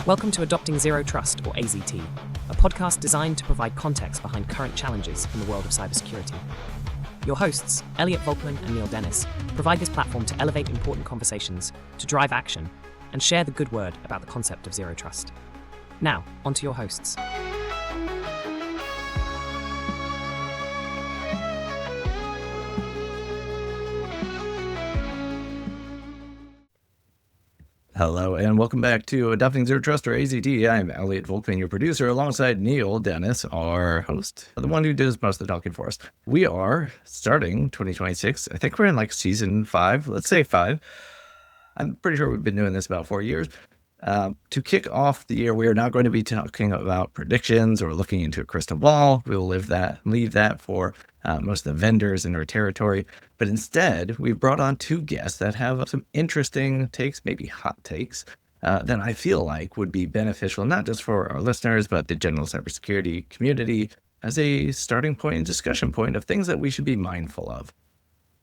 Welcome to Adopting Zero Trust, or AZT, a podcast designed to provide context behind current challenges in the world of cybersecurity. Your hosts, Elliot Volkman and Neil Dennis, provide this platform to elevate important conversations, to drive action, and share the good word about the concept of zero trust. Now, on to your hosts. Hello, and welcome back to Adopting Zero Trust, or AZT. I'm Elliot Volkman, your producer, alongside Neil Dennis, our host, the one who does most of the talking for us. We are starting 2026. I think we're in like season 5. Let's say 5. I'm pretty sure we've been doing this about 4 years. To kick off the year, we are not going to be talking about predictions or looking into a crystal ball. We will leave that for most of the vendors in our territory. But instead, we've brought on 2 guests that have some interesting takes, maybe hot takes, that I feel like would be beneficial, not just for our listeners, but the general cybersecurity community as a starting point and discussion point of things that we should be mindful of.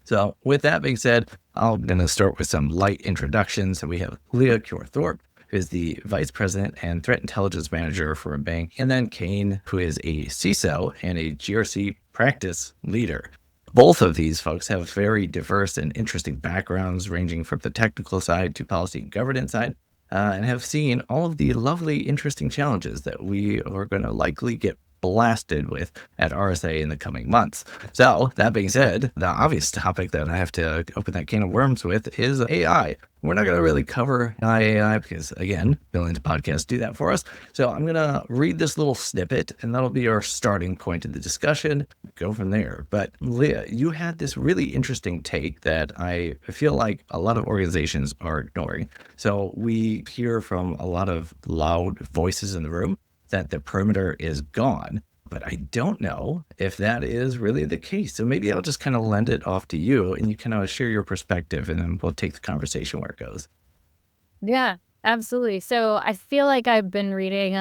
So with that being said, I'm going to start with some light introductions. And we have Leah Thorpe, who is the Vice President and Threat Intelligence Manager for a bank, and then Kayne, who is a CISO and a GRC practice leader. Both of these folks have very diverse and interesting backgrounds, ranging from the technical side to policy and governance side, and have seen all of the lovely, interesting challenges that we are going to likely get blasted with at RSA in the coming months. So that being said, the obvious topic that I have to open that can of worms with is AI. We're not going to really cover AI because, again, millions of podcasts do that for us. So I'm going to read this little snippet, and that'll be our starting point in the discussion. Go from there. But Leah, you had this really interesting take that I feel like a lot of organizations are ignoring. So we hear from a lot of loud voices in the room that the perimeter is gone, but I don't know if that is really the case. So maybe I'll just kind of lend it off to you and you can share your perspective, and then we'll take the conversation where it goes. Yeah, absolutely. So I feel like I've been reading,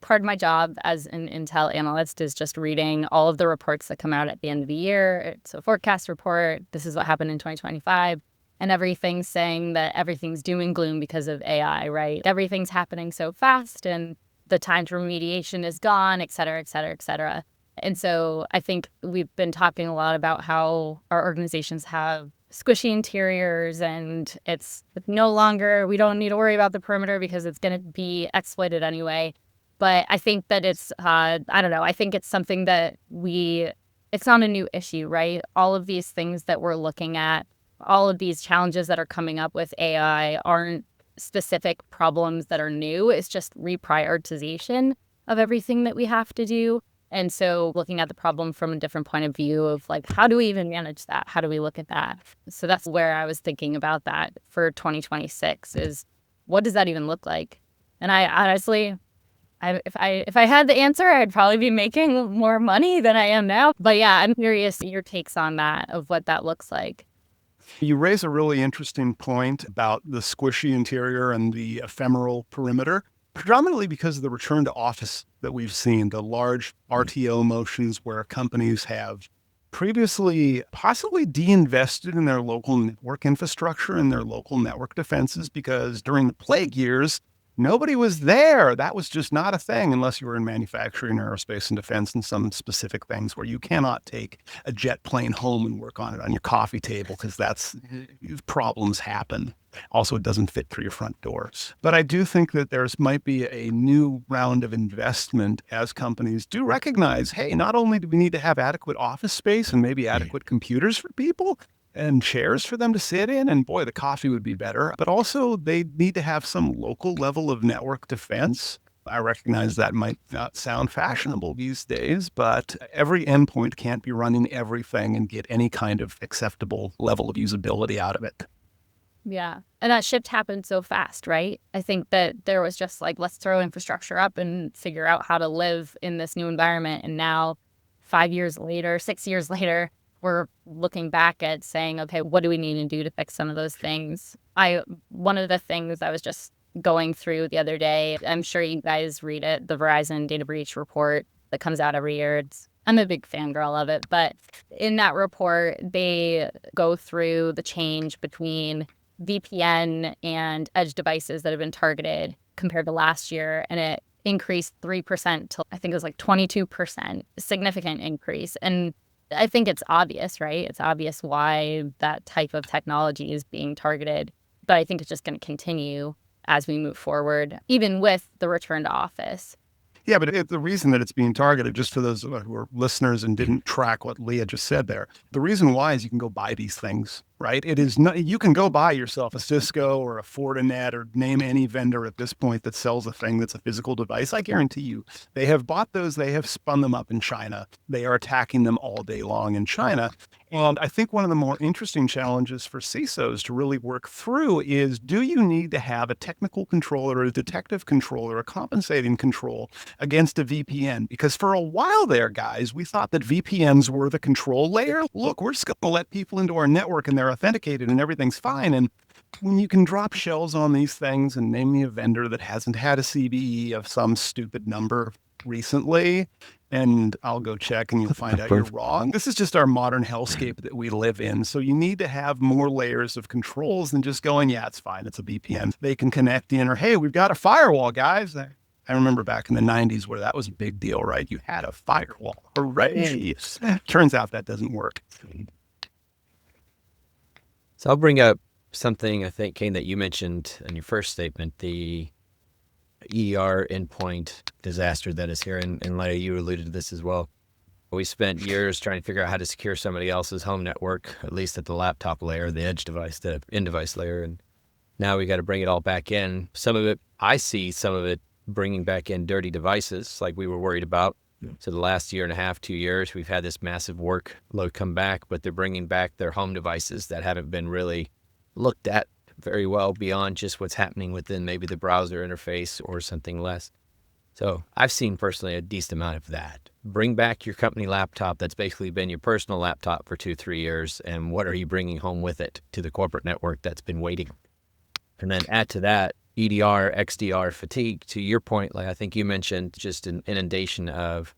part of my job as an Intel analyst is just reading all of the reports that come out at the end of the year. It's a forecast report. This is what happened in 2025. And everything's saying that everything's doom and gloom because of AI, right? Everything's happening so fast and the time to remediation is gone, et cetera, et cetera, et cetera. And so I think we've been talking a lot about how our organizations have squishy interiors and it's no longer, we don't need to worry about the perimeter because it's going to be exploited anyway. But I think that it's, I don't know, I think it's something that it's not a new issue, right? All of these things that we're looking at, all of these challenges that are coming up with AI aren't specific problems that are new. It's just reprioritization of everything that we have to do. And so looking at the problem from a different point of view of like, how do we even manage that? How do we look at that? So that's where I was thinking about that for 2026 is what does that even look like? And I honestly, if I had the answer, I'd probably be making more money than I am now. But yeah, I'm curious your takes on that, of what that looks like. You raise a really interesting point about the squishy interior and the ephemeral perimeter, predominantly because of the return to office that we've seen, the large RTO motions where companies have previously possibly de-invested in their local network infrastructure and their local network defenses because during the plague years, nobody was there. That was just not a thing unless you were in manufacturing, aerospace, and defense and some specific things where you cannot take a jet plane home and work on it on your coffee table because problems happen. Also, it doesn't fit through your front door. But I do think that there's might be a new round of investment as companies do recognize, hey, not only do we need to have adequate office space and maybe adequate computers for people, and chairs for them to sit in, and boy, the coffee would be better. But also, they need to have some local level of network defense. I recognize that might not sound fashionable these days, but every endpoint can't be running everything and get any kind of acceptable level of usability out of it. Yeah. And that shift happened so fast, right? I think that there was just like, let's throw infrastructure up and figure out how to live in this new environment. And now 5 years later, 6 years later, we're looking back at saying, okay, what do we need to do to fix some of those things? One of the things I was just going through the other day, I'm sure you guys read it, the Verizon data breach report that comes out every year. I'm a big fangirl of it, but in that report, they go through the change between VPN and edge devices that have been targeted compared to last year, and it increased 3% to, I think it was like 22%, significant increase. And I think it's obvious, right? It's obvious why that type of technology is being targeted, but I think it's just going to continue as we move forward, even with the return to office. Yeah, but the reason that it's being targeted, just for those who are listeners and didn't track what Leah just said there, the reason why is you can go buy these things, right? It is not, you can go buy yourself a Cisco or a Fortinet or name any vendor at this point that sells a thing that's a physical device. I guarantee you, they have bought those, they have spun them up in China. They are attacking them all day long in China. And I think one of the more interesting challenges for CISOs to really work through is, do you need to have a technical controller, a detective controller, a compensating control against a VPN? Because for a while there, guys, we thought that VPNs were the control layer. Look, we're just going to let people into our network and they're authenticated and everything's fine. And when you can drop shells on these things and name me a vendor that hasn't had a CVE of some stupid number recently, and I'll go check and you'll find out you're wrong. This is just our modern hellscape that we live in. So you need to have more layers of controls than just going, yeah, it's fine, it's a VPN. They can connect in, or hey, we've got a firewall, guys. I remember back in the 90s where that was a big deal, right? You had a firewall. Hooray. Turns out that doesn't work. So I'll bring up something, I think, Kayne, that you mentioned in your first statement, the EDR endpoint disaster that is here. And Leia, you alluded to this as well. We spent years trying to figure out how to secure somebody else's home network, at least at the laptop layer, the edge device, the in-device layer. And now we got to bring it all back in. Some of it, I see some of it bringing back in dirty devices like we were worried about. So the last year and a half, 2 years, we've had this massive workload come back, but they're bringing back their home devices that haven't been really looked at very well beyond just what's happening within maybe the browser interface or something less. So I've seen personally a decent amount of that. Bring back your company laptop that's basically been your personal laptop for 2-3 years, and what are you bringing home with it to the corporate network that's been waiting? And then add to that EDR, XDR fatigue. To your point, like I think you mentioned, just an inundation of,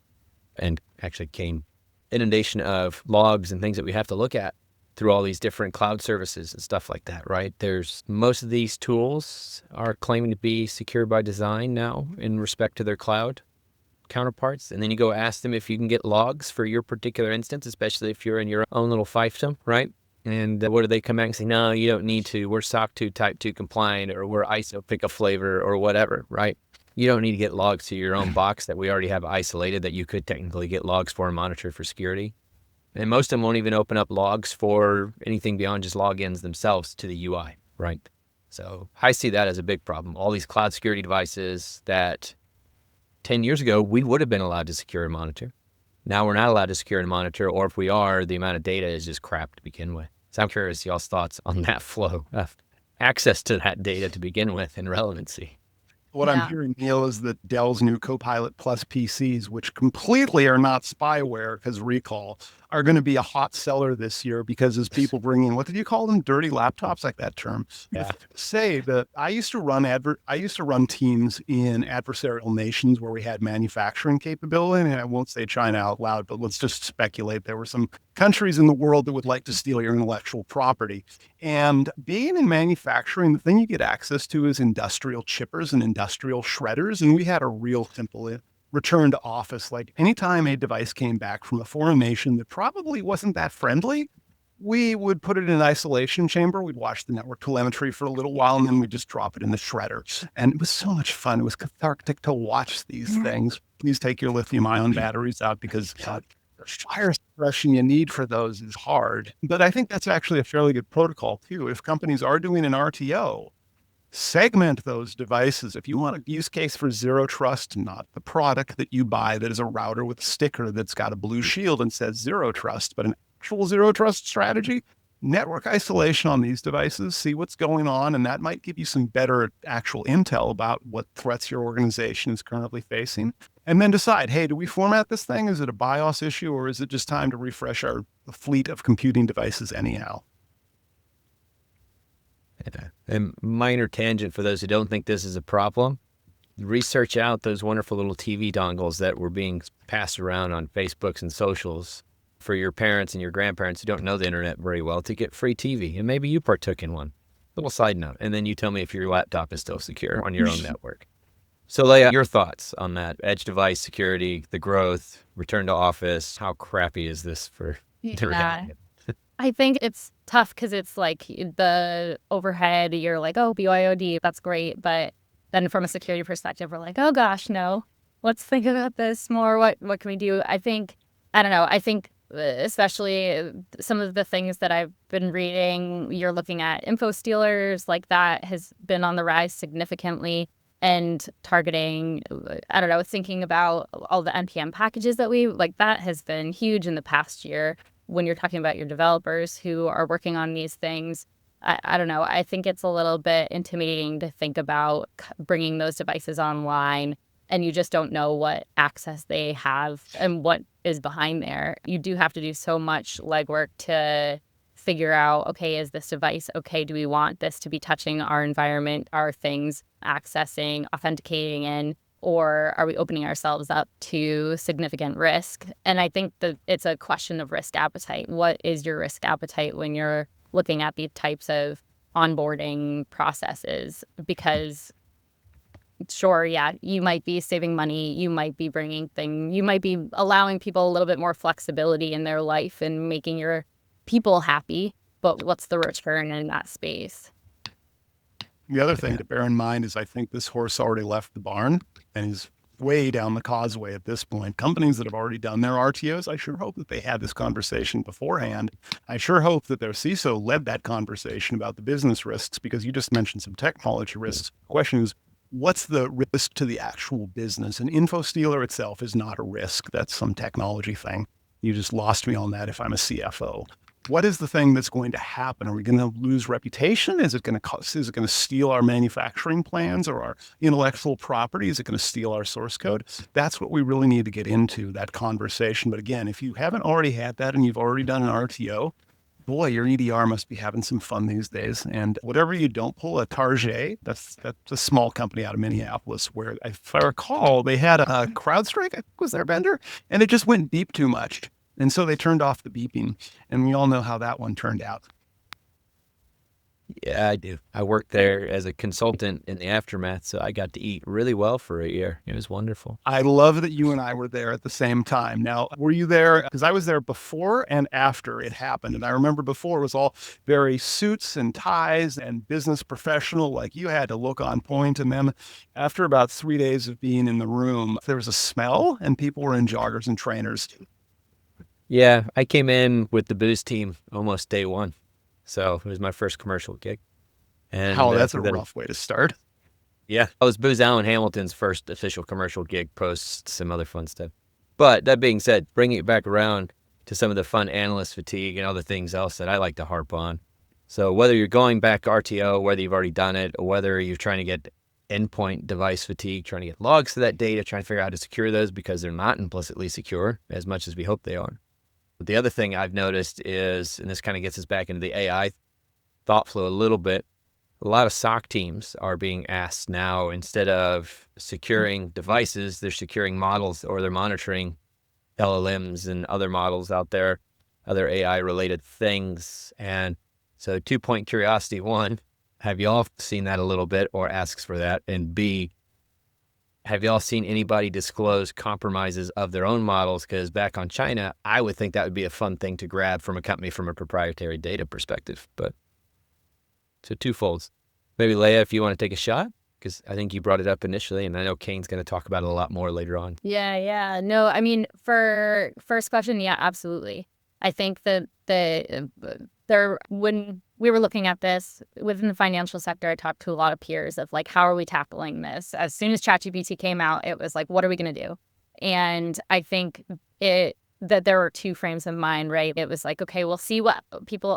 and actually Kayne, inundation of logs and things that we have to look at through all these different cloud services and stuff like that, right? There's most of these tools are claiming to be secure by design now in respect to their cloud counterparts. And then you go ask them if you can get logs for your particular instance, especially if you're in your own little fiefdom, right? And what do they come back and say? No, you don't need to. We're SOC 2 Type 2 compliant, or we're ISO pick a flavor or whatever, right? You don't need to get logs to your own box that we already have isolated that you could technically get logs for and monitor for security. And most of them won't even open up logs for anything beyond just logins themselves to the UI, right? So I see that as a big problem. All these cloud security devices that 10 years ago, we would have been allowed to secure and monitor. Now we're not allowed to secure and monitor, or if we are, the amount of data is just crap to begin with. So I'm curious y'all's thoughts on that flow of access to that data to begin with and relevancy. What I'm hearing, Neil, is that Dell's new Copilot Plus PCs, which completely are not spyware because recall, are going to be a hot seller this year because as people bring in, what did you call them? Dirty laptops, like that term. Yeah. Say that I used to run teams in adversarial nations where we had manufacturing capability. And I won't say China out loud, but let's just speculate. There were some countries in the world that would like to steal your intellectual property. And being in manufacturing, the thing you get access to is industrial chippers and industrial shredders. And we had a real simple return to office. Like anytime a device came back from a foreign nation that probably wasn't that friendly, we would put it in an isolation chamber. We'd watch the network telemetry for a little while, and then we'd just drop it in the shredder. And it was so much fun. It was cathartic to watch these things. Please take your lithium-ion batteries out because the fire suppression you need for those is hard. But I think that's actually a fairly good protocol too. If companies are doing an RTO, segment those devices. If you want a use case for zero trust, not the product that you buy that is a router with a sticker that's got a blue shield and says zero trust, but an actual zero trust strategy, network isolation on these devices, see what's going on, and that might give you some better actual intel about what threats your organization is currently facing. And then decide, hey, do we format this thing? Is it a BIOS issue, or is it just time to refresh our fleet of computing devices anyhow? And minor tangent for those who don't think this is a problem. research out those wonderful little TV dongles that were being passed around on Facebooks and socials for your parents and your grandparents who don't know the internet very well to get free TV. And maybe you partook in one. Little side note. And then you tell me if your laptop is still secure on your own network. So Leia, your thoughts on that? Edge device security, the growth, return to office. How crappy is this for the reality? I think it's tough because it's like the overhead, you're like, oh, BYOD, that's great. But then from a security perspective, we're like, oh gosh, no, let's think about this more. What can we do? I don't know. I think especially some of the things that I've been reading, you're looking at info stealers, like that has been on the rise significantly, and targeting, I don't know, thinking about all the NPM packages that that has been huge in the past year. When you're talking about your developers who are working on these things, I don't know. I think it's a little bit intimidating to think about bringing those devices online, and you just don't know what access they have and what is behind there. You do have to do so much legwork to figure out, okay, is this device okay? Do we want this to be touching our environment, our things, accessing, authenticating in? Or are we opening ourselves up to significant risk? And I think that it's a question of risk appetite. What is your risk appetite when you're looking at these types of onboarding processes? Because sure, yeah, you might be saving money, you might be you might be allowing people a little bit more flexibility in their life and making your people happy, but what's the return in that space? The other thing to bear in mind is I think this horse already left the barn and is way down the causeway at this point. Companies that have already done their RTOs, I sure hope that they had this conversation beforehand. I sure hope that their CISO led that conversation about the business risks, because you just mentioned some technology risks. The question is, what's the risk to the actual business? An info stealer itself is not a risk. That's some technology thing. You just lost me on that if I'm a CFO. What is the thing that's going to happen? Are we going to lose reputation? Is it going to steal our manufacturing plans or our intellectual property? Is it going to steal our source code? That's what we really need to get into, that conversation. But again, if you haven't already had that and you've already done an RTO, boy, your EDR must be having some fun these days. And whatever you don't pull, a Target, that's a small company out of Minneapolis where, if I recall, they had a CrowdStrike, I think was their vendor, and it just went deep too much. And so they turned off the beeping, and we all know how that one turned out. Yeah, I do. I worked there as a consultant in the aftermath, so I got to eat really well for a year. It was wonderful. I love that you and I were there at the same time. Now, were you there? Because I was there before and after it happened. And I remember before it was all very suits and ties and business professional, like you had to look on point. And then after about 3 days of being in the room, there was a smell and people were in joggers and trainers. Yeah, I came in with the booze team almost day one. So it was my first commercial gig. And that's a rough way to start. Yeah, I was Booz Allen Hamilton's first official commercial gig, post some other fun stuff. But that being said, bringing it back around to some of the fun analyst fatigue and other things else that I like to harp on. So whether you're going back RTO, whether you've already done it, or whether you're trying to get endpoint device fatigue, trying to get logs to that data, trying to figure out how to secure those because they're not implicitly secure as much as we hope they are. But the other thing I've noticed is, and this kind of gets us back into the AI thought flow a little bit, a lot of SOC teams are being asked now, instead of securing devices, they're securing models, or they're monitoring LLMs and other models out there, other AI-related things. And so 2-point curiosity. One, have y'all seen that a little bit or asks for that? And B, have y'all seen anybody disclose compromises of their own models? Because back on China, I would think that would be a fun thing to grab from a company from a proprietary data perspective. But so twofolds. Maybe Leia, if you want to take a shot, because I think you brought it up initially, and I know Kayne's going to talk about it a lot more later on. Yeah. No, I mean, for first question, yeah, absolutely. I think that when we were looking at this within the financial sector, I talked to a lot of peers of like, how are we tackling this? As soon as ChatGPT came out, it was like, what are we going to do? And I think that there were two frames of mind, right? It was like, okay, we'll see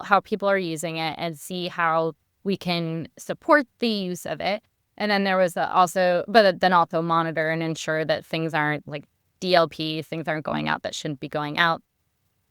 how people are using it and see how we can support the use of it. And then there was also monitor and ensure that things aren't like DLP, things aren't going out that shouldn't be going out.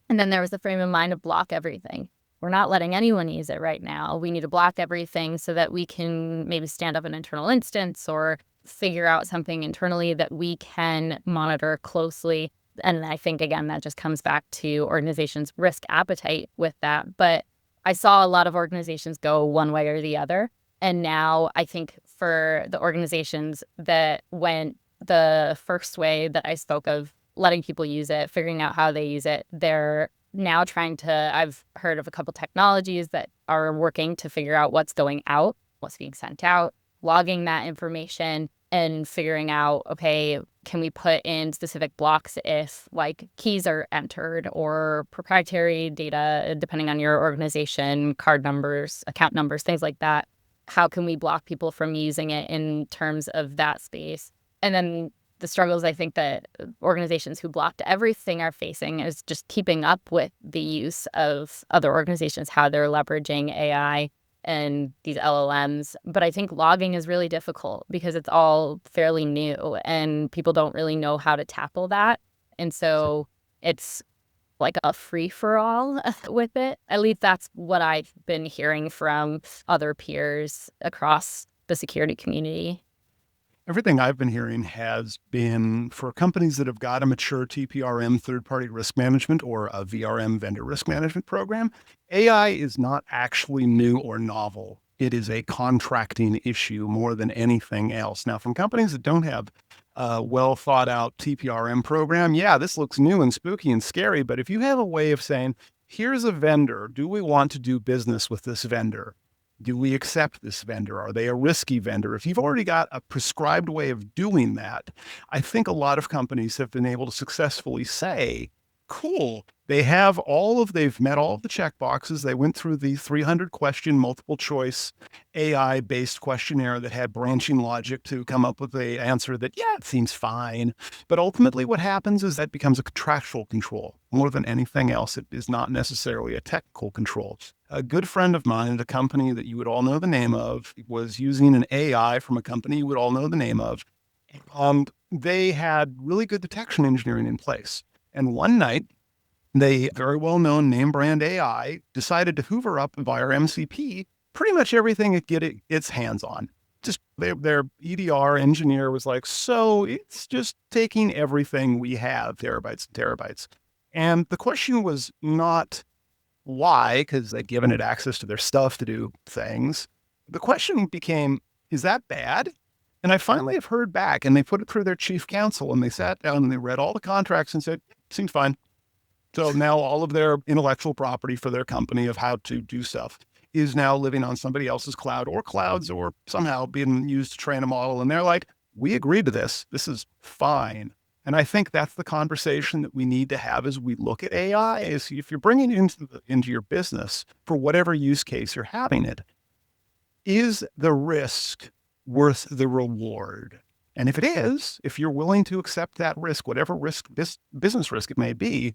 And then there was the frame of mind of block everything. We're not letting anyone use it right now. We need to block everything so that we can maybe stand up an internal instance or figure out something internally that we can monitor closely. And I think, again, that just comes back to organizations' risk appetite with that. But I saw a lot of organizations go one way or the other. And now I think for the organizations that went the first way that I spoke of, letting people use it, figuring out how they use it, they're now trying to, I've heard of a couple technologies that are working to figure out what's going out, what's being sent out, logging that information and figuring out, okay, can we put in specific blocks if like keys are entered or proprietary data, depending on your organization, card numbers, account numbers, things like that. How can we block people from using it in terms of that space? And then the struggles I think that organizations who blocked everything are facing is just keeping up with the use of other organizations, how they're leveraging AI and these LLMs. But I think logging is really difficult because it's all fairly new and people don't really know how to tackle that. And so it's like a free-for-all with it. At least that's what I've been hearing from other peers across the security community. Everything I've been hearing has been for companies that have got a mature TPRM, third-party risk management, or a VRM, vendor risk management program. AI is not actually new or novel. It is a contracting issue more than anything else. Now, from companies that don't have a well-thought-out TPRM program, yeah, this looks new and spooky and scary, but if you have a way of saying, here's a vendor, do we want to do business with this vendor? Do we accept this vendor? Are they a risky vendor? If you've already got a prescribed way of doing that, I think a lot of companies have been able to successfully say, cool, they've met all of the check boxes. They went through the 300 question multiple choice AI based questionnaire that had branching logic to come up with the answer that, yeah, it seems fine. But ultimately what happens is that becomes a contractual control more than anything else. It is not necessarily a technical control. A good friend of mine at a company that you would all know the name of was using an AI from a company you would all know the name of. They had really good detection engineering in place. And one night, they very well-known name brand AI decided to hoover up via MCP pretty much everything it get its hands on. Just their EDR engineer was like, so it's just taking everything we have, terabytes and terabytes. And the question was not why, because they'd given it access to their stuff to do things. The question became, is that bad? And I finally have heard back, and they put it through their chief counsel, and they sat down and they read all the contracts and said, seems fine. So now all of their intellectual property for their company of how to do stuff is now living on somebody else's cloud or clouds or somehow being used to train a model. And they're like, we agreed to this. This is fine. And I think that's the conversation that we need to have as we look at AI is if you're bringing it into your business for whatever use case you're having it, is the risk worth the reward? And if it is, if you're willing to accept that risk, whatever risk, business risk it may be,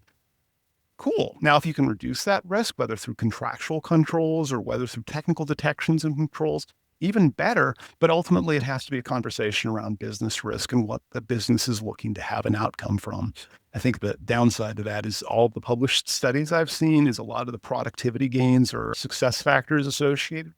cool. Now, if you can reduce that risk, whether through contractual controls or whether through technical detections and controls, even better. But ultimately, it has to be a conversation around business risk and what the business is looking to have an outcome from. I think the downside to that is all the published studies I've seen is a lot of the productivity gains or success factors associated.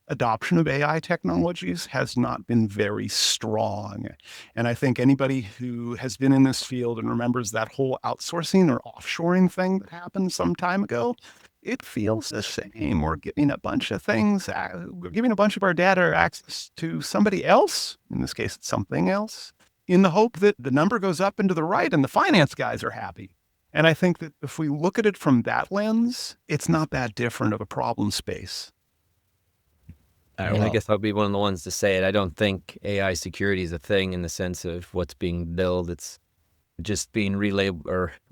Adoption of AI technologies has not been very strong. And I think anybody who has been in this field and remembers that whole outsourcing or offshoring thing that happened some time ago, it feels the same. We're giving a bunch of things, we're giving a bunch of our data access to somebody else, in this case, it's something else, in the hope that the number goes up and to the right and the finance guys are happy. And I think that if we look at it from that lens, it's not that different of a problem space. I guess I'll be one of the ones to say it. I don't think AI security is a thing in the sense of what's being billed. It's just being relabeling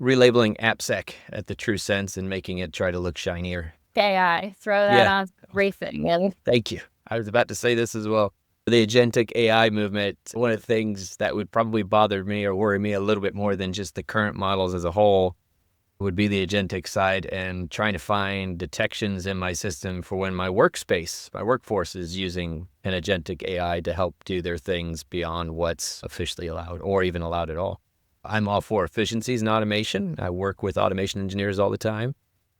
AppSec at the true sense and making it try to look shinier. AI, throw that on everything. Thank you. I was about to say this as well. The agentic AI movement, one of the things that would probably bother me or worry me a little bit more than just the current models as a whole would be the agentic side and trying to find detections in my system for when my workforce is using an agentic AI to help do their things beyond what's officially allowed or even allowed at all. I'm all for efficiencies and automation. I work with automation engineers all the time.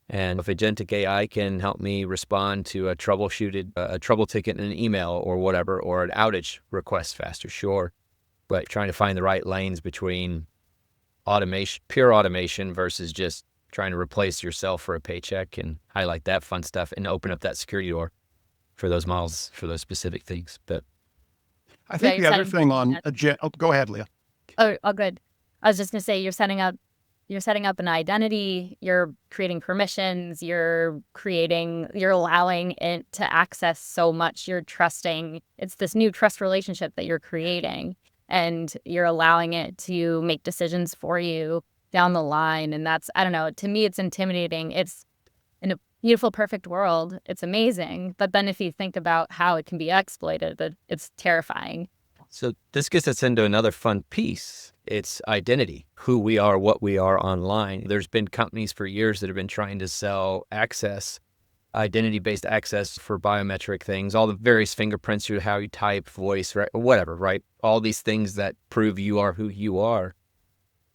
And if agentic AI can help me respond to a trouble ticket in an email or whatever, or an outage request faster, sure. But trying to find the right lanes between automation, pure automation, versus just trying to replace yourself for a paycheck and highlight that fun stuff and open up that security door for those models, for those specific things. But I think the other thing on go ahead, Leah. Oh, good. I was just going to say, you're setting up an identity, you're creating permissions, you're allowing it to access so much, you're trusting. It's this new trust relationship that you're creating, and you're allowing it to make decisions for you down the line. And that's, I don't know, to me, it's intimidating. It's in a beautiful, perfect world. It's amazing. But then if you think about how it can be exploited, it's terrifying. so this gets us into another fun piece. It's identity, who we are, what we are online. There's been companies for years that have been trying to sell access, identity-based access for biometric things, all the various fingerprints through how you type, voice, right, whatever, right? All these things that prove you are who you are.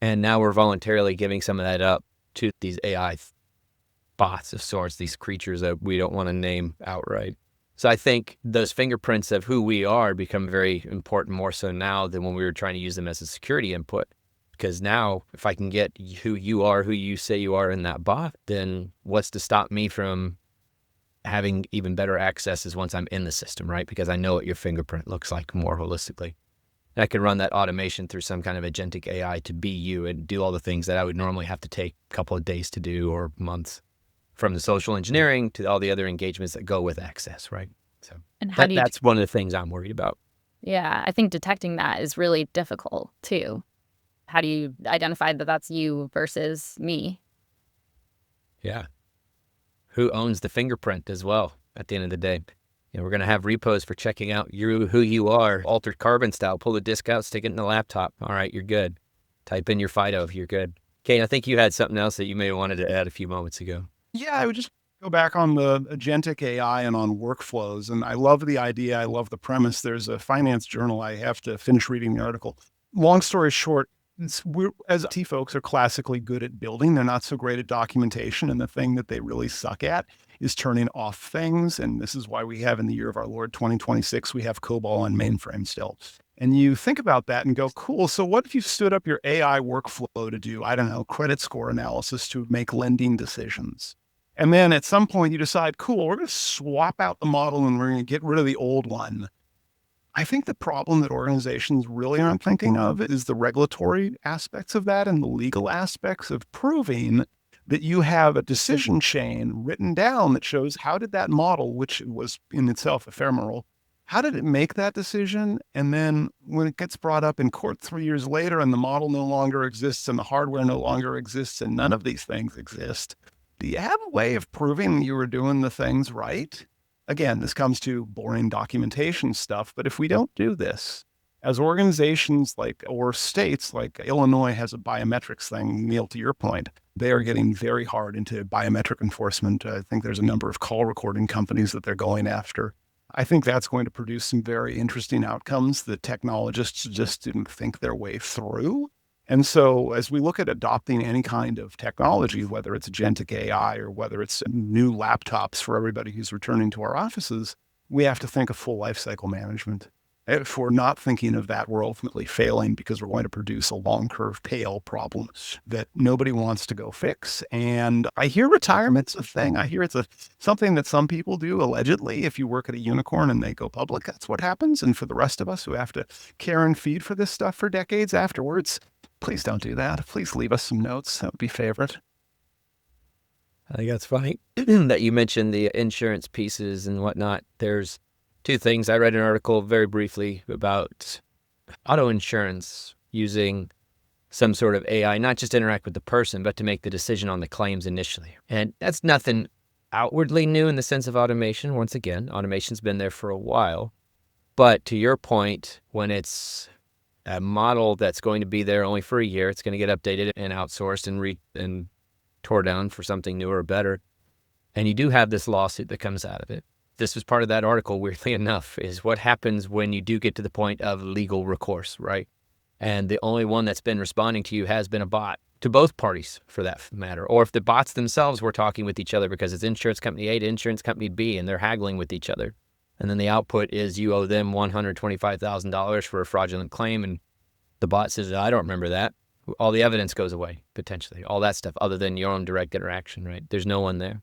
And now we're voluntarily giving some of that up to these AI bots of sorts, these creatures that we don't want to name outright. So I think those fingerprints of who we are become very important, more so now than when we were trying to use them as a security input. Because now if I can get who you are, who you say you are in that bot, then what's to stop me from having even better accesses once I'm in the system, right? Because I know what your fingerprint looks like more holistically. And I can run that automation through some kind of agentic AI to be you and do all the things that I would normally have to take a couple of days to do or months, from the social engineering to all the other engagements that go with access, right? So And that's one of the things I'm worried about. Yeah, I think detecting that is really difficult too. How do you identify that that's you versus me? Yeah. Who owns the fingerprint as well at the end of the day? We're going to have repos for checking out who you are, altered carbon style. Pull the disk out, stick it in the laptop. All right, you're good. Type in your FIDO, you're good. Kayne, I think you had something else that you may have wanted to add a few moments ago. Yeah, I would just go back on the agentic AI and on workflows. And I love the idea. I love the premise. There's a finance journal. I have to finish reading the article. Long story short, we're, as IT folks, are classically good at building. They're not so great at documentation. And the thing that they really suck at is turning off things. And this is why we have, in the year of our Lord 2026, we have COBOL on mainframe still. And you think about that and go, cool. So what if you stood up your AI workflow to do, I don't know, credit score analysis to make lending decisions? And then at some point you decide, cool, we're going to swap out the model and we're going to get rid of the old one. I think the problem that organizations really aren't thinking of is the regulatory aspects of that and the legal aspects of proving that you have a decision chain written down that shows how did that model, which was in itself ephemeral, how did it make that decision? And then when it gets brought up in court 3 years later and the model no longer exists and the hardware no longer exists and none of these things exist, do you have a way of proving you were doing the things right? Again, this comes to boring documentation stuff, but if we don't do this, as organizations or states like Illinois has a biometrics thing, Neil, to your point, they are getting very hard into biometric enforcement. I think there's a number of call recording companies that they're going after. I think that's going to produce some very interesting outcomes that technologists just didn't think their way through. And so as we look at adopting any kind of technology, whether it's agentic AI or whether it's new laptops for everybody who's returning to our offices, we have to think of full lifecycle management. If we're not thinking of that, we're ultimately failing because we're going to produce a long curve tail problem that nobody wants to go fix. And I hear retirement's a thing. I hear it's something that some people do, allegedly. If you work at a unicorn and they go public, that's what happens. And for the rest of us who have to care and feed for this stuff for decades afterwards, please don't do that. Please leave us some notes. That would be favorite. I think that's funny that you mentioned the insurance pieces and whatnot. There's two things. I read an article very briefly about auto insurance using some sort of AI, not just to interact with the person, but to make the decision on the claims initially. And that's nothing outwardly new in the sense of automation. Once again, automation's been there for a while. But to your point, when it's a model that's going to be there only for a year, it's going to get updated and outsourced and tore down for something newer or better. And you do have this lawsuit that comes out of it. This was part of that article, weirdly enough, is what happens when you do get to the point of legal recourse, right? And the only one that's been responding to you has been a bot. to both parties for that matter. Or if the bots themselves were talking with each other because it's insurance company A to insurance company B and they're haggling with each other. And then the output is you owe them $125,000 for a fraudulent claim. And the bot says, I don't remember that. All the evidence goes away, potentially. All that stuff other than your own direct interaction, right? There's no one there.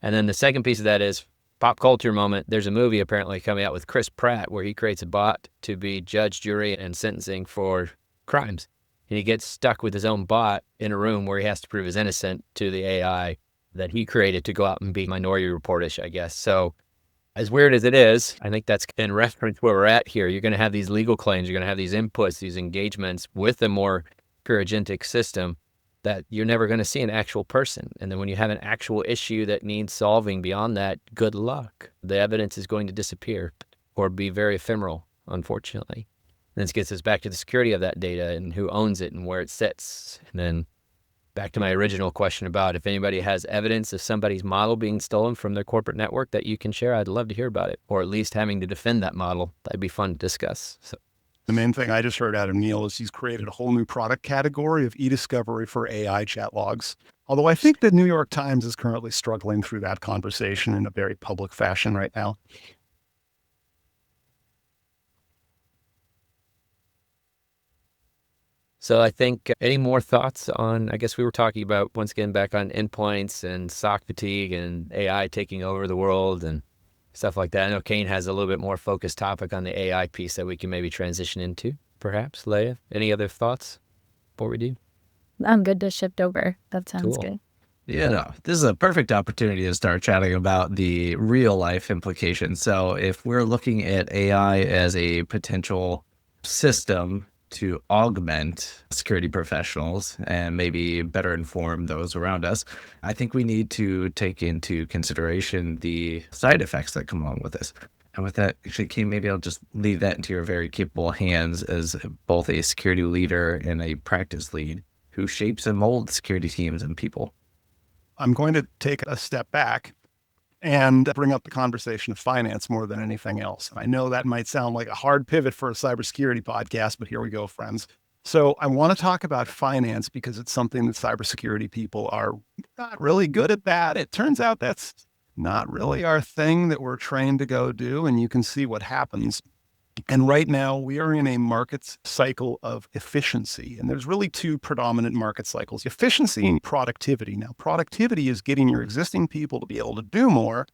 And then the second piece of that is pop culture moment. There's a movie apparently coming out with Chris Pratt where he creates a bot to be judge, jury, and sentencing for crimes. And he gets stuck with his own bot in a room where he has to prove he's innocent to the AI that he created to go out and be Minority Report-ish, I guess. So as weird as it is, I think that's in reference where we're at here. You're going to have these legal claims. You're going to have these inputs, these engagements with a more pure agentic system that you're never going to see an actual person. And then when you have an actual issue that needs solving beyond that, good luck. The evidence is going to disappear or be very ephemeral, unfortunately. And this gets us back to the security of that data and who owns it and where it sits. And then back to my original question about if anybody has evidence of somebody's model being stolen from their corporate network that you can share, I'd love to hear about it. Or at least having to defend that model. That'd be fun to discuss. So. The main thing I just heard out of Neil is he's created a whole new product category of e-discovery for AI chat logs. Although I think the New York Times is currently struggling through that conversation in a very public fashion right now. So I think any more thoughts on, I guess we were talking about, once again, back on endpoints and SOC fatigue and AI taking over the world and stuff like that. I know Kayne has a little bit more focused topic on the AI piece that we can maybe transition into, perhaps. Leah, any other thoughts before we do? I'm good to shift over. That sounds Cool. good. Yeah, no, this is a perfect opportunity to start chatting about the real life implications. So if we're looking at AI as a potential system to augment security professionals and maybe better inform those around us, I think we need to take into consideration the side effects that come along with this. And with that, actually, Kayne, maybe I'll just leave that into your very capable hands as both a security leader and a practice lead who shapes and molds security teams and people. I'm going to take a step back and bring up the conversation of finance more than anything else. I know that might sound like a hard pivot for a cybersecurity podcast, but here we go, friends. So I want to talk about finance because it's something that cybersecurity people are not really good at that. It turns out that's not really our thing that we're trained to go do, and you can see what happens. And right now we are in a market cycle of efficiency. And there's really two predominant market cycles, efficiency and productivity. Now, productivity is getting your existing people to be able to do more.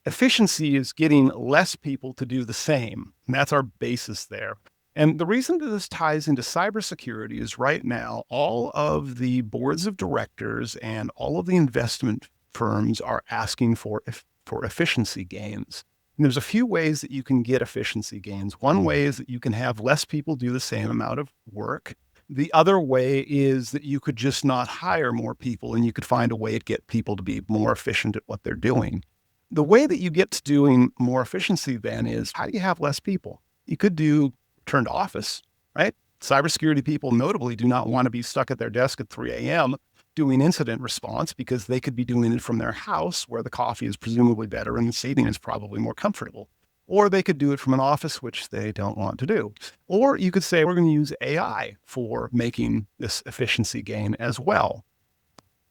Efficiency is getting less people to do the same. And that's our basis there. And the reason that this ties into cybersecurity is right now, all of the boards of directors and all of the investment firms are asking for efficiency gains. And there's a few ways that you can get efficiency gains. One way is that you can have less people do the same amount of work. The other way is that you could just not hire more people and you could find a way to get people to be more efficient at what they're doing. The way that you get to doing more efficiency then is, how do you have less people? You could do return to office, right? Cybersecurity people notably do not want to be stuck at their desk at 3 a.m. doing incident response because they could be doing it from their house where the coffee is presumably better and the seating is probably more comfortable. Or they could do it from an office, which they don't want to do. Or you could say, we're going to use AI for making this efficiency gain as well.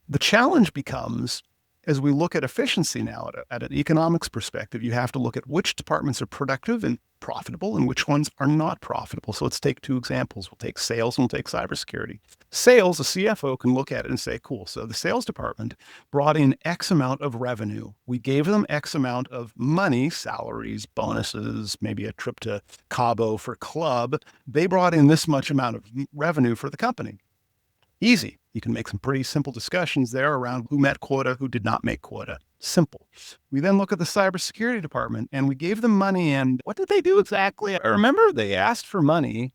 The challenge becomes, as we look at efficiency now at an economics perspective, you have to look at which departments are productive and profitable and which ones are not profitable. So let's take two examples. We'll take sales and we'll take cybersecurity. Sales, a CFO can look at it and say, cool, so the sales department brought in X amount of revenue. We gave them X amount of money, salaries, bonuses, maybe a trip to Cabo for club. They brought in this much amount of revenue for the company. Easy. You can make some pretty simple discussions there around who met quota, who did not make quota. Simple. We then look at the cybersecurity department and we gave them money, and what did they do exactly? I remember they asked for money.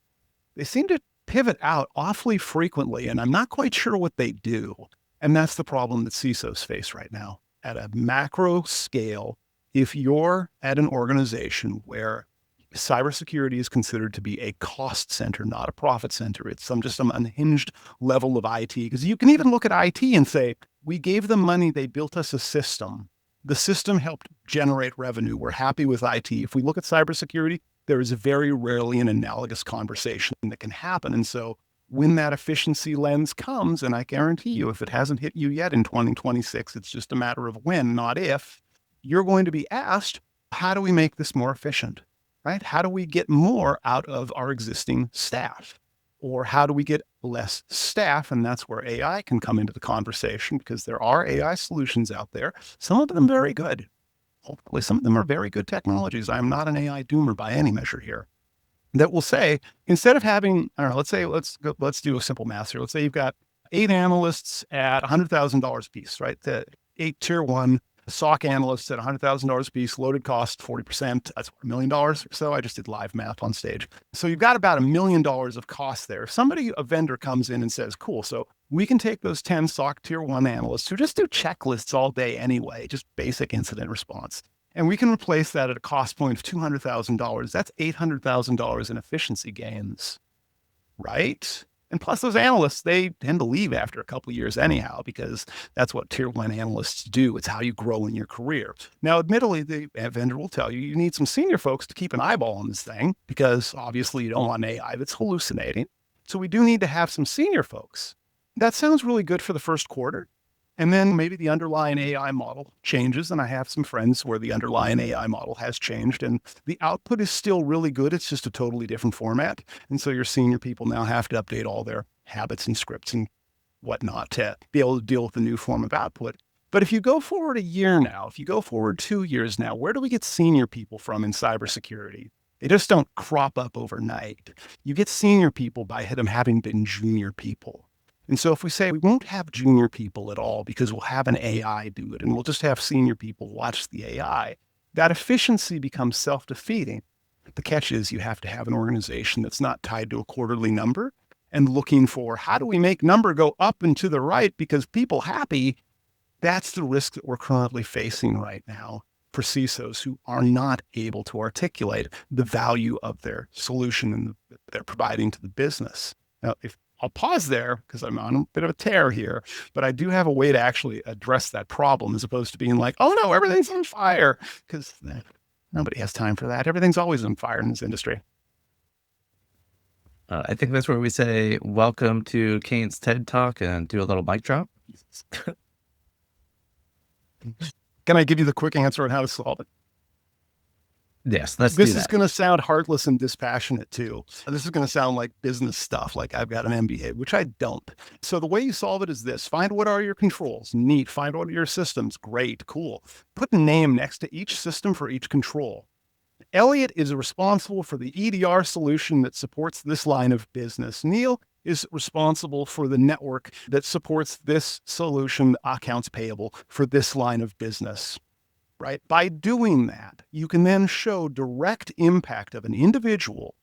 They seem to pivot out awfully frequently, and I'm not quite sure what they do. And that's the problem that CISOs face right now. At a macro scale, if you're at an organization where cybersecurity is considered to be a cost center, not a profit center. It's just some unhinged level of IT. Because you can even look at IT and say, we gave them money, they built us a system. The system helped generate revenue. We're happy with IT. If we look at cybersecurity, there is very rarely an analogous conversation that can happen. And so when that efficiency lens comes, and I guarantee you, if it hasn't hit you yet in 2026, it's just a matter of when, not if, you're going to be asked, how do we make this more efficient, right? How do we get more out of our existing staff? Or how do we get less staff? And that's where AI can come into the conversation, because there are AI solutions out there. Some of them very good. Hopefully some of them are very good technologies. I'm not an AI doomer by any measure here. That will say, instead of having, I don't know, let's do a simple math here. Let's say you've got 8 analysts at $100,000 a piece, right? The 8 tier 1 SOC analysts at $100,000 a piece, loaded cost 40%. That's $1 million or so. I just did live math on stage. So you've got about $1 million of cost there. If a vendor comes in and says, cool, so we can take those 10 SOC tier 1 analysts who just do checklists all day anyway, just basic incident response. And we can replace that at a cost point of $200,000. That's $800,000 in efficiency gains, right? And plus those analysts, they tend to leave after a couple of years anyhow, because that's what tier 1 analysts do. It's how you grow in your career. Now, admittedly, the vendor will tell you, you need some senior folks to keep an eyeball on this thing, because obviously you don't want an AI that's hallucinating. So we do need to have some senior folks. That sounds really good for the first quarter. And then maybe the underlying AI model changes. And I have some friends where the underlying AI model has changed and the output is still really good. It's just a totally different format. And so your senior people now have to update all their habits and scripts and whatnot to be able to deal with the new form of output. But if you go forward a year now, if you go forward 2 years now, where do we get senior people from in cybersecurity? They just don't crop up overnight. You get senior people by them having been junior people. And so if we say we won't have junior people at all because we'll have an AI do it and we'll just have senior people watch the AI, that efficiency becomes self-defeating. The catch is you have to have an organization that's not tied to a quarterly number and looking for how do we make number go up and to the right because people happy. That's the risk that we're currently facing right now for CISOs who are not able to articulate the value of their solution and that they're providing to the business. Now, I'll pause there because I'm on a bit of a tear here, but I do have a way to actually address that problem as opposed to being like, oh no, everything's on fire, because nobody has time for that. Everything's always on fire in this industry. I think that's where we say, welcome to Kayne's TED Talk and do a little mic drop. Can I give you the quick answer on how to solve it? Yes, let's do that. This is going to sound heartless and dispassionate too. This is going to sound like business stuff, like I've got an MBA, which I don't. So the way you solve it is this. Find what are your controls. Neat. Find what are your systems. Great. Cool. Put a name next to each system for each control. Elliot is responsible for the EDR solution that supports this line of business. Neil is responsible for the network that supports this solution, accounts payable, for this line of business. Right? By doing that, you can then show direct impact of an individual,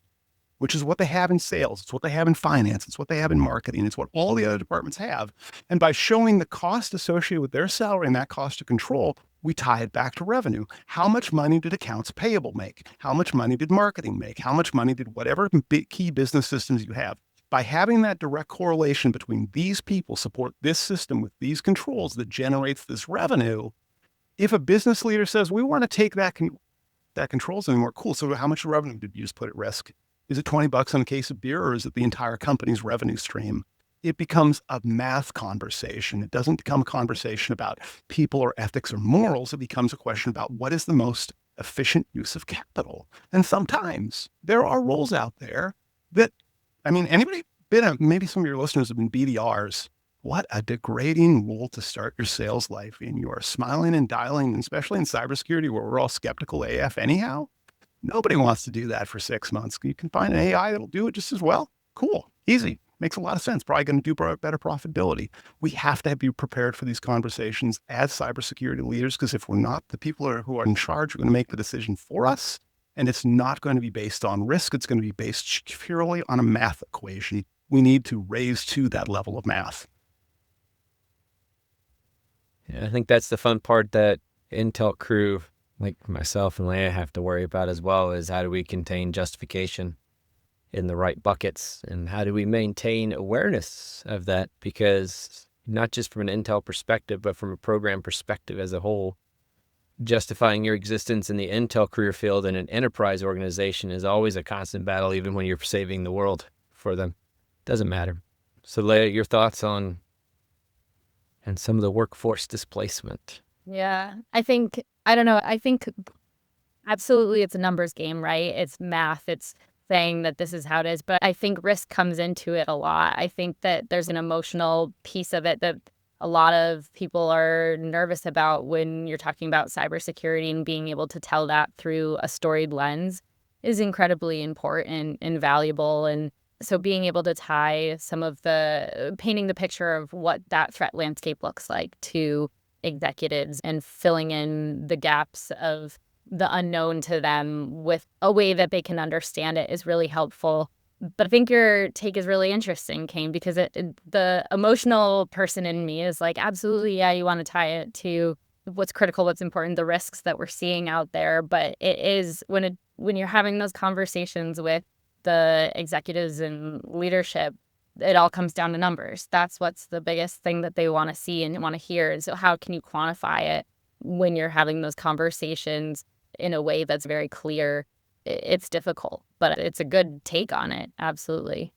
which is what they have in sales. It's what they have in finance. It's what they have in marketing. It's what all the other departments have. And by showing the cost associated with their salary and that cost of control, we tie it back to revenue. How much money did accounts payable make? How much money did marketing make? How much money did whatever key business systems you have? By having that direct correlation between these people support this system with these controls that generates this revenue, if a business leader says, we want to take that controls anymore, cool. So how much revenue did you just put at risk? Is it $20 on a case of beer or is it the entire company's revenue stream? It becomes a math conversation. It doesn't become a conversation about people or ethics or morals. It becomes a question about what is the most efficient use of capital. And sometimes there are roles out there that, maybe some of your listeners have been BDRs. What a degrading role to start your sales life in. You are smiling and dialing, especially in cybersecurity where we're all skeptical AF anyhow. Nobody wants to do that for 6 months. You can find an AI that'll do it just as well. Cool. Easy. Makes a lot of sense. Probably going to do better profitability. We have to be prepared for these conversations as cybersecurity leaders, because if we're not, the people who are in charge are going to make the decision for us. And it's not going to be based on risk. It's going to be based purely on a math equation. We need to raise to that level of math. Yeah, I think that's the fun part that Intel crew, like myself and Leia, have to worry about as well, is how do we contain justification in the right buckets and how do we maintain awareness of that? Because not just from an Intel perspective, but from a program perspective as a whole, justifying your existence in the Intel career field in an enterprise organization is always a constant battle, even when you're saving the world for them. Doesn't matter. So Leah, your thoughts on and some of the workforce displacement? Yeah, I don't know. I think absolutely it's a numbers game, right? It's math. It's saying that this is how it is. But I think risk comes into it a lot. I think that there's an emotional piece of it that a lot of people are nervous about when you're talking about cybersecurity, and being able to tell that through a storied lens is incredibly important and valuable. And so being able to tie some of painting the picture of what that threat landscape looks like to executives and filling in the gaps of the unknown to them with a way that they can understand it is really helpful. But I think your take is really interesting, Kayne, because the emotional person in me is like, absolutely, yeah, you want to tie it to what's critical, what's important, the risks that we're seeing out there. But it is when you're having those conversations with the executives and leadership, it all comes down to numbers. That's what's the biggest thing that they want to see and want to hear. And so how can you quantify it when you're having those conversations in a way that's very clear? It's difficult, but it's a good take on it. Absolutely.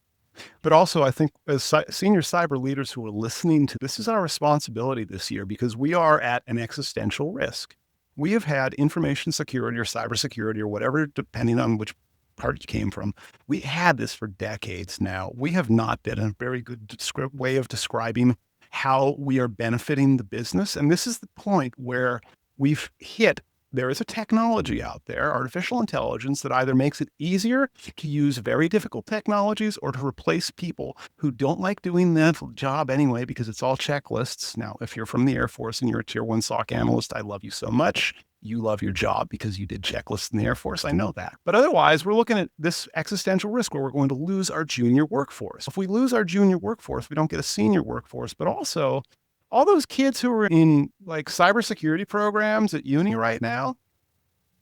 But also, I think as senior cyber leaders who are listening to this, is our responsibility this year, because we are at an existential risk. We have had information security or cybersecurity or whatever, depending on which part you came from. We had this for decades now. We have not been a very good way of describing how we are benefiting the business. And this is the point where we've hit. There is a technology out there, artificial intelligence, that either makes it easier to use very difficult technologies or to replace people who don't like doing that job anyway, because it's all checklists. Now, if you're from the Air Force and you're a tier 1 SOC analyst, I love you so much. You love your job because you did checklists in the Air Force. I know that. But otherwise, we're looking at this existential risk where we're going to lose our junior workforce. If we lose our junior workforce, we don't get a senior workforce, but also all those kids who are in like cybersecurity programs at uni right now,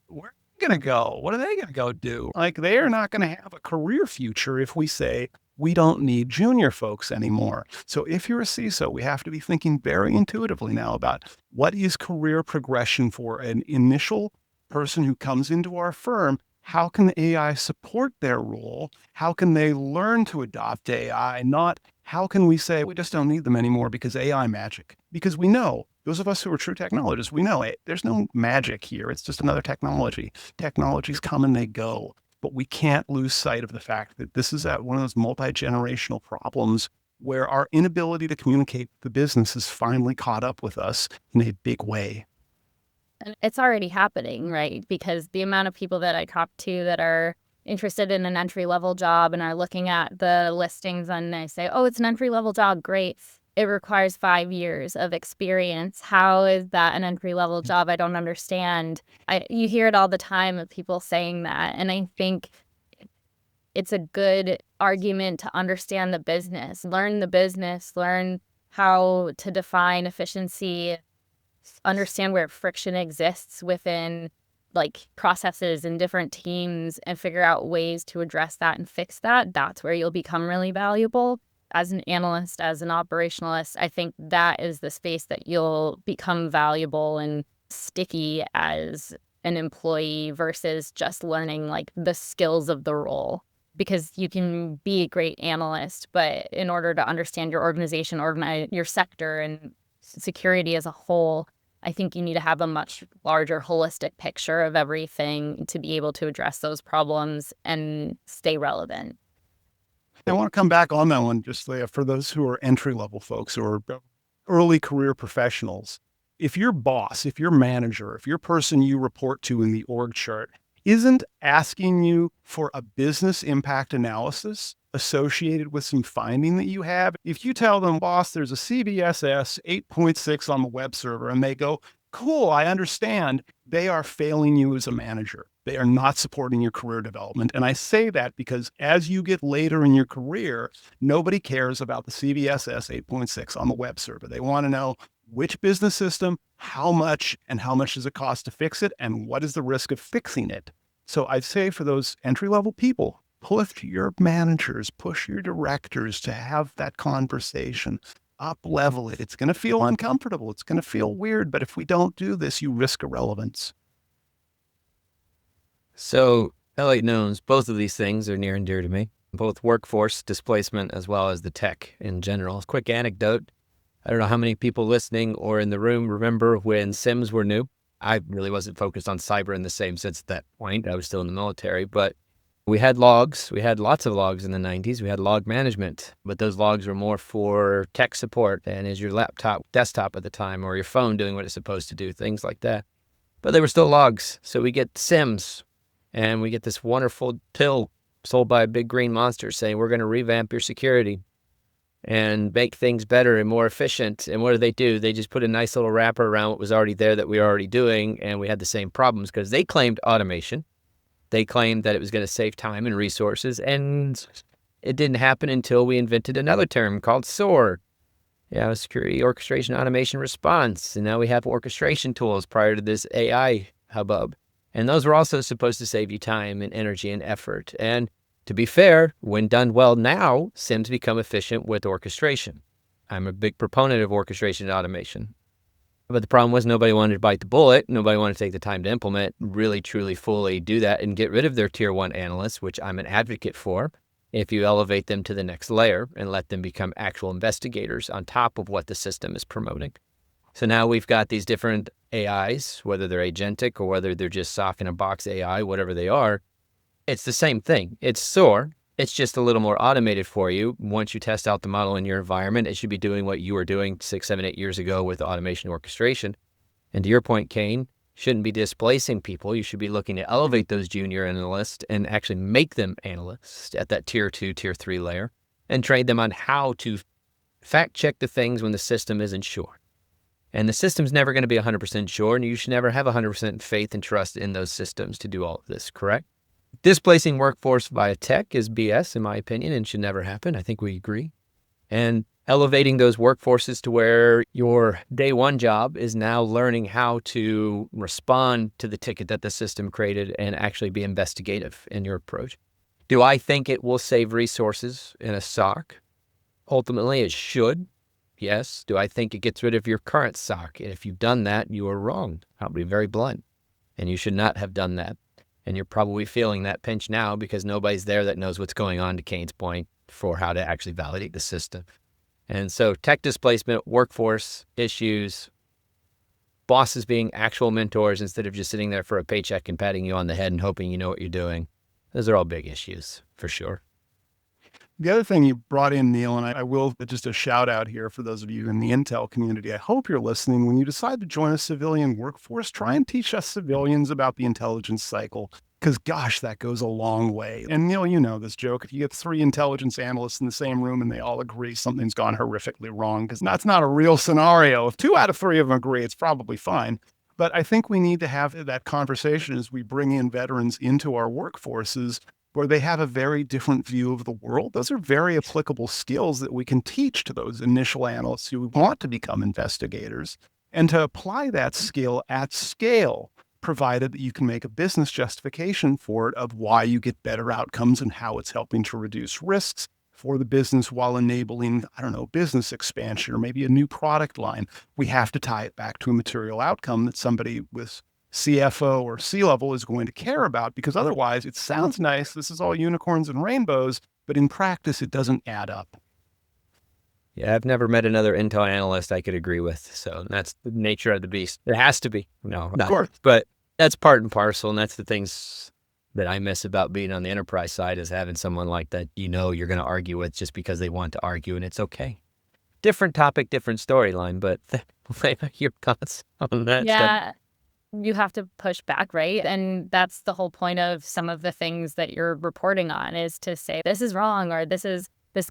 where are they going to go? What are they going to go do? Like, they are not going to have a career future if we say we don't need junior folks anymore. So if you're a CISO, we have to be thinking very intuitively now about what is career progression for an initial person who comes into our firm. How can AI support their role? How can they learn to adopt AI? Not how can we say we just don't need them anymore because AI magic? Because we know, those of us who are true technologists, we know there's no magic here. It's just another technology. Technologies come and they go. But we can't lose sight of the fact that this is one of those multi-generational problems where our inability to communicate with the business has finally caught up with us in a big way. And it's already happening, right? Because the amount of people that I talk to that are interested in an entry-level job and are looking at the listings and they say, oh, it's an entry-level job, great. It requires 5 years of experience. How is that an entry-level job? I don't understand. You hear it all the time of people saying that. And I think it's a good argument to understand the business, learn how to define efficiency, understand where friction exists within like processes and different teams, and figure out ways to address that and fix that. That's where you'll become really valuable. As an analyst, as an operationalist, I think that is the space that you'll become valuable and sticky as an employee versus just learning like the skills of the role. Because you can be a great analyst, but in order to understand your organization, your sector and security as a whole, I think you need to have a much larger holistic picture of everything to be able to address those problems and stay relevant. I want to come back on that one, just for those who are entry-level folks or early career professionals. If your boss, if your manager, if your person you report to in the org chart isn't asking you for a business impact analysis associated with some finding that you have, if you tell them, boss, there's a CVSS 8.6 on the web server, and they go, cool, I understand, they are failing you as a manager. They are not supporting your career development. And I say that because as you get later in your career, nobody cares about the CVSS 8.6 on the web server. They want to know which business system, how much does it cost to fix it, and what is the risk of fixing it. So I'd say for those entry-level people, push your managers, push your directors to have that conversation. Up-level it. It's going to feel uncomfortable. It's going to feel weird. But if we don't do this, you risk irrelevance. So, Elliot knows both of these things are near and dear to me. both workforce displacement as well as the tech in general. Quick anecdote. I don't know how many people listening or in the room remember when SIMs were new. I really wasn't focused on cyber in the same sense at that point. I was still in the military, but we had logs. We had lots of logs in the 90s. We had log management, but those logs were more for tech support and is your laptop, desktop at the time, or your phone doing what it's supposed to do, things like that. But they were still logs. So we get SIMs and we get this wonderful pill sold by a big green monster saying, we're going to revamp your security and make things better and more efficient. And what do? They just put a nice little wrapper around what was already there that we were already doing. And we had the same problems because they claimed automation. They claimed that it was going to save time and resources. And it didn't happen until we invented another term called SOAR. Security, orchestration, automation, response. And now we have orchestration tools prior to this AI hubbub. And those were also supposed to save you time and energy and effort. And to be fair, when done well now, SIMs become efficient with orchestration. I'm a big proponent of orchestration and automation. But the problem was nobody wanted to bite the bullet. Nobody wanted to take the time to implement, really, truly, fully do that and get rid of their tier one analysts, which I'm an advocate for, if you elevate them to the next layer and let them become actual investigators on top of what the system is promoting. So now we've got these different AIs, whether they're agentic or whether they're just sock in a box AI, whatever they are. It's the same thing. It's SOAR. It's just a little more automated for you. Once you test out the model in your environment, it should be doing what you were doing 6, 7, 8 years ago with automation orchestration. And to your point, Kayne, shouldn't be displacing people. You should be looking to elevate those junior analysts and actually make them analysts at that tier 2, tier 3 layer and train them on how to fact check the things when the system isn't sure. And the system's never going to be 100% sure, and you should never have 100% faith and trust in those systems to do all of this, correct? Displacing workforce via tech is BS, in my opinion, and should never happen. I think we agree. And elevating those workforces to where your day one job is now learning how to respond to the ticket that the system created and actually be investigative in your approach. Do I think it will save resources in a SOC? Ultimately, it should. Yes. Do I think it gets rid of your current SOC? And if you've done that, you are wrong. I'll be very blunt. And you should not have done that. And you're probably feeling that pinch now because nobody's there that knows what's going on, to Kayne's point, for how to actually validate the system. And so tech displacement, workforce issues, bosses being actual mentors instead of just sitting there for a paycheck and patting you on the head and hoping you know what you're doing. Those are all big issues, for sure. The other thing you brought in, Neil, and I will just a shout out here for those of you in the Intel community. I hope you're listening. When you decide to join a civilian workforce, try and teach us civilians about the intelligence cycle, because gosh, that goes a long way. And Neil, you know this joke. If you get 3 intelligence analysts in the same room and they all agree something's gone horrifically wrong, because that's not a real scenario. If 2 out of 3 of them agree, it's probably fine. But I think we need to have that conversation as we bring in veterans into our workforces, where they have a very different view of the world. Those are very applicable skills that we can teach to those initial analysts who want to become investigators, and to apply that skill at scale, provided that you can make a business justification for it of why you get better outcomes and how it's helping to reduce risks for the business while enabling, business expansion or maybe a new product line. We have to tie it back to a material outcome that somebody with CFO or C-level is going to care about, because otherwise it sounds nice. This is all unicorns and rainbows, but in practice, it doesn't add up. Yeah, I've never met another Intel analyst I could agree with. So that's the nature of the beast. It has to be. No, of course. But that's part and parcel. And that's the things that I miss about being on the enterprise side, is having someone like that, you're going to argue with just because they want to argue, and it's okay. Different topic, different storyline, but your thoughts on that stuff. You have to push back, right? And that's the whole point of some of the things that you're reporting on, is to say, this is wrong, or this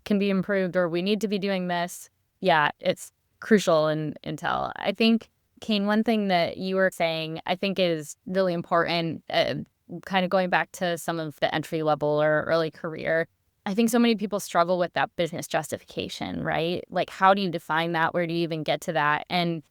can be improved, or we need to be doing this. Yeah, it's crucial in Intel. I think, Kayne, one thing that you were saying, I think is really important, kind of going back to some of the entry level or early career. I think so many people struggle with that business justification, right? Like, how do you define that? Where do you even get to that? And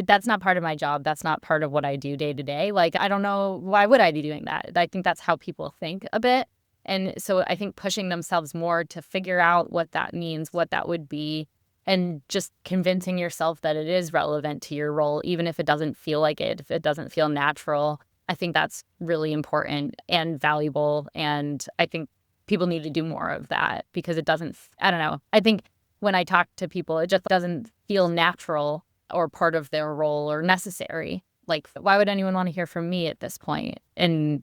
that's not part of my job. That's not part of what I do day to day. Like, I don't know, why would I be doing that? I think that's how people think a bit. And so I think pushing themselves more to figure out what that means, what that would be, and just convincing yourself that it is relevant to your role, even if it doesn't feel like it, if it doesn't feel natural. I think that's really important and valuable. And I think people need to do more of that because it doesn't, I don't know. I think when I talk to people, it just doesn't feel natural or part of their role or necessary. Like, why would anyone want to hear from me at this point? And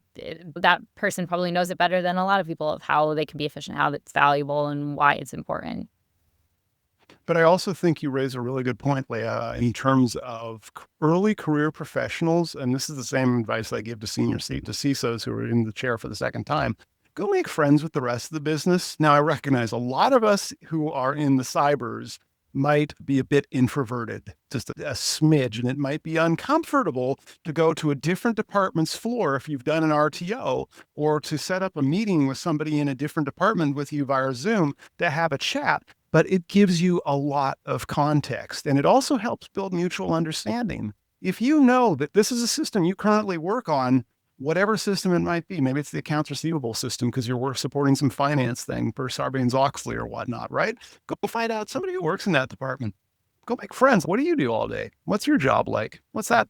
that person probably knows it better than a lot of people of how they can be efficient, how it's valuable, and why it's important. But I also think you raise a really good point, Leah, in terms of early career professionals. And this is the same advice I give to senior to CISOs who are in the chair for the second time. Go make friends with the rest of the business. Now, I recognize a lot of us who are in the cybers might be a bit introverted, just a smidge, and it might be uncomfortable to go to a different department's floor if you've done an RTO, or to set up a meeting with somebody in a different department with you via Zoom to have a chat. But it gives you a lot of context, and it also helps build mutual understanding. If you know that this is a system you currently work on, whatever system it might be, maybe it's the accounts receivable system because you're supporting some finance thing for Sarbanes-Oxley or whatnot, right? Go find out somebody who works in that department. Go make friends. What do you do all day? What's your job like? What's that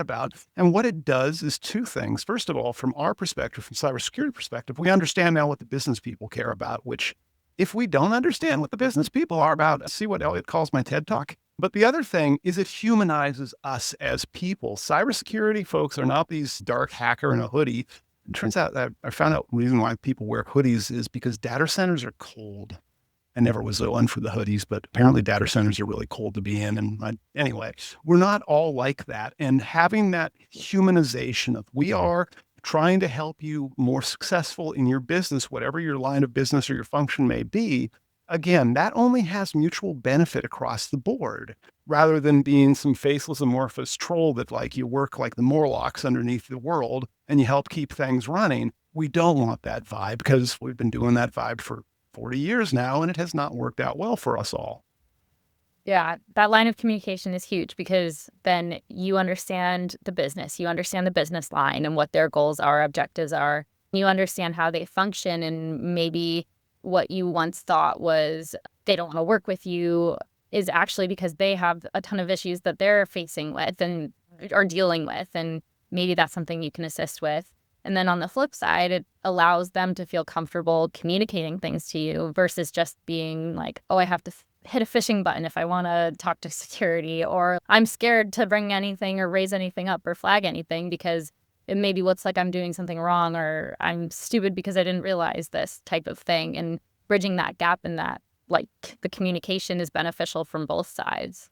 about? And what it does is two things. First of all, from our perspective, from cybersecurity perspective, we understand now what the business people care about, which if we don't understand what the business people are about, see what Elliot calls my TED Talk. But the other thing is it humanizes us as people. Cybersecurity folks are not these dark hacker in a hoodie. It turns out that I found out the reason why people wear hoodies is because data centers are cold. I never was the one for the hoodies, but apparently data centers are really cold to be in. And anyway, we're not all like that. And having that humanization of we are trying to help you more successful in your business, whatever your line of business or your function may be, again, that only has mutual benefit across the board, rather than being some faceless amorphous troll that like you work like the Morlocks underneath the world and you help keep things running. We don't want that vibe because we've been doing that vibe for 40 years now and it has not worked out well for us all. Yeah, that line of communication is huge because then you understand the business line and what their goals are, objectives are. You understand how they function, and maybe what you once thought was they don't want to work with you is actually because they have a ton of issues that they're facing with and are dealing with. And maybe that's something you can assist with. And then on the flip side, it allows them to feel comfortable communicating things to you versus just being like, oh, I have to hit a phishing button if I want to talk to security, or I'm scared to bring anything or raise anything up or flag anything because it maybe looks like I'm doing something wrong, or I'm stupid because I didn't realize this type of thing. And bridging that gap in that, like, the communication is beneficial from both sides.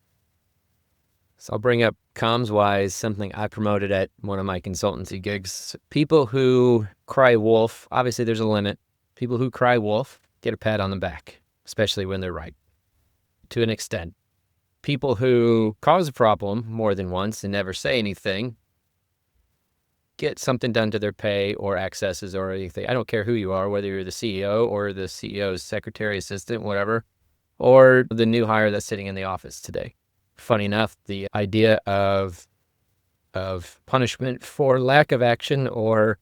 So I'll bring up comms-wise something I promoted at one of my consultancy gigs. People who cry wolf, obviously there's a limit. People who cry wolf get a pat on the back, especially when they're right, to an extent. People who cause a problem more than once and never say anything get something done to their pay or accesses or anything. I don't care who you are, whether you're the CEO or the CEO's secretary, assistant, whatever, or the new hire that's sitting in the office today. Funny enough, the idea of punishment for lack of action or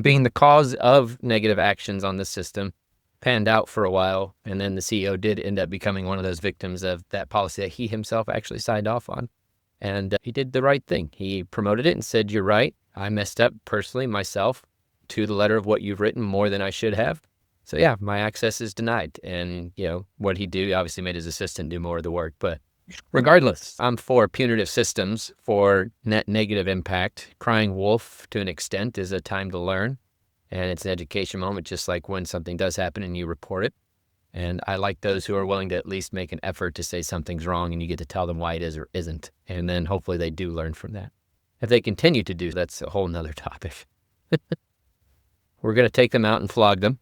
being the cause of negative actions on the system panned out for a while, and then the CEO did end up becoming one of those victims of that policy that he himself actually signed off on. And he did the right thing. He promoted it and said, you're right. I messed up personally myself to the letter of what you've written more than I should have. So yeah, my access is denied. And what he do, he obviously made his assistant do more of the work. But regardless, I'm for punitive systems for net negative impact. Crying wolf to an extent is a time to learn. And it's an education moment, just like when something does happen and you report it. And I like those who are willing to at least make an effort to say something's wrong and you get to tell them why it is or isn't. And then hopefully they do learn from that. If they continue to do, that's a whole nother topic. We're going to take them out and flog them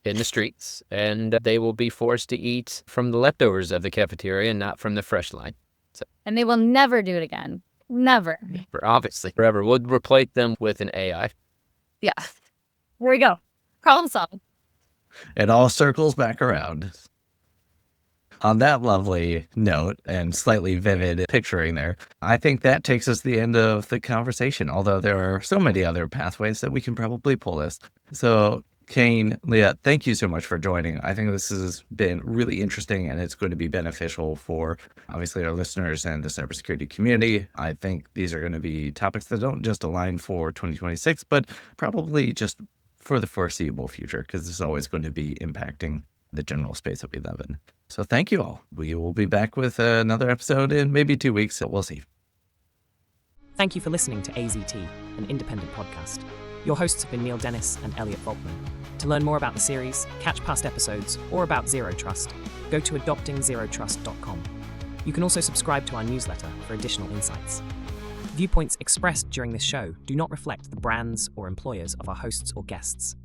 in the streets, and they will be forced to eat from the leftovers of the cafeteria and not from the fresh line. So, and they will never do it again. Never. Obviously, forever. We'll replace them with an AI. Yeah. Here we go. Problem solved. It all circles back around. On that lovely note and slightly vivid picturing there, I think that takes us to the end of the conversation, although there are so many other pathways that we can probably pull this. So, Kayne, Leah, thank you so much for joining. I think this has been really interesting and it's going to be beneficial for obviously our listeners and the cybersecurity community. I think these are going to be topics that don't just align for 2026, but probably just for the foreseeable future, because it's always going to be impacting the general space that we live in. So thank you all. We will be back with another episode in maybe 2 weeks. So we'll see. Thank you for listening to AZT, an independent podcast. Your hosts have been Neil Dennis and Elliot Volkman. To learn more about the series, catch past episodes, or about Zero Trust, go to adoptingzerotrust.com. You can also subscribe to our newsletter for additional insights. Viewpoints expressed during this show do not reflect the brands or employers of our hosts or guests.